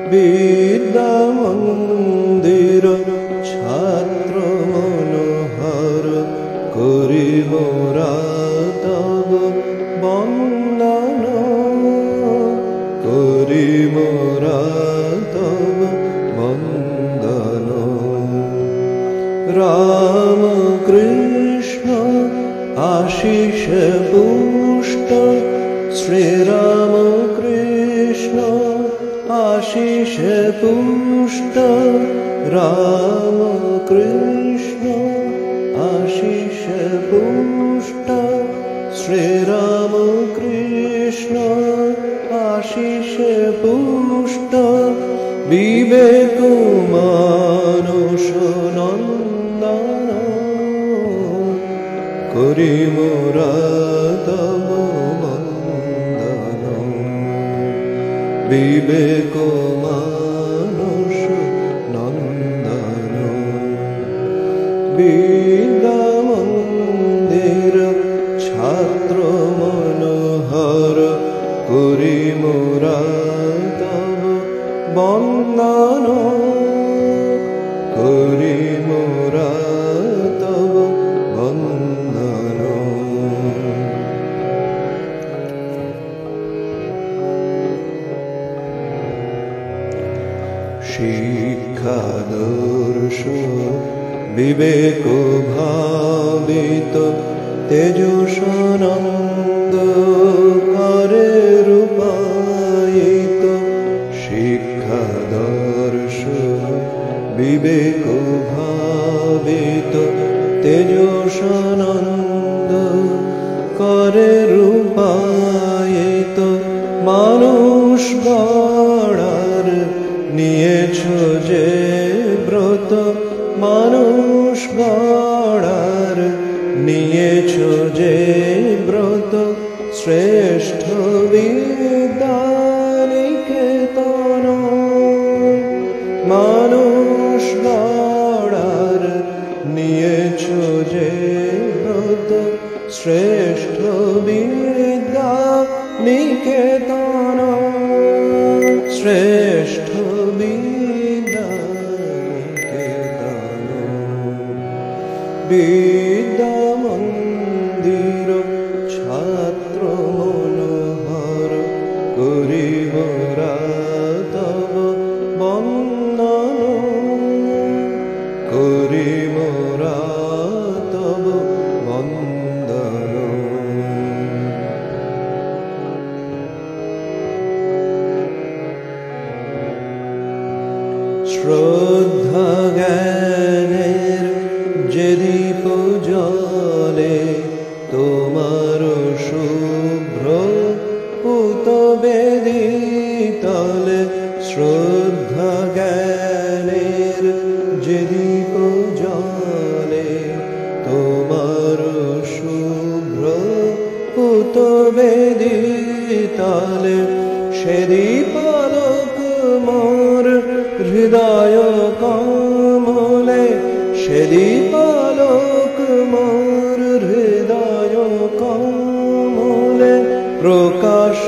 বিদ্যা মন্দির ছাত্র মনোহর করি মোরা তব বন্দন করি মোরা তব বন্দন রাম কৃষ্ণ আশিষ পুষ্ট শ্রীরাম কৃষ্ণ আশিষ পুষ্ট রাম কৃষ্ণ আশিষ পুষ্ট শ্রীরাম কৃষ্ণ আশিষ পুষ্ট বিবেক মানস নন্দন করি মোরা তব বন্দন বিবেক মানস নন্দন বিদ্যা মন্দির ছাত্র মনোহর করি মোরা তব বন্দন করি মোরা তব বন্দন শিক্ষাদর্শ বিবেক ভাবিত তেজসানন্দ করে রূপায়িত শিক্ষাদর্শ বিবেক ভাবিত তেজসানন্দ করে রূপায়িত মানুষ গড়ার নিয়েছ যে ব্রত মানুষ গড়ার নিয়েছ যে ব্রত শ্রেষ্ঠ বিদ্যানিকেতন মানুষ গড়ার নিয়েছ যে ব্রত শ্রেষ্ঠ বিদ্যানিকেতন শ্রেষ্ঠ বিদ্যানিকেতন বিদ্যা মন্দির ছাত্র মনোহর করি মোরা তব বন্দন করি মোরা তব বন্দন শ্রদ্ধা জ্ঞানের যে দীপ জ্বলে তোমার শুভ্র পুত বেদিতলে শ্রদ্ধা জ্ঞানের যে দীপ জ্বলে তোমার শুভ্র পুত বেদিতলে সে দীপালোক মোর হৃদয় কমলে সে দীপালোক মোর হৃদয় কমলে প্রকাশ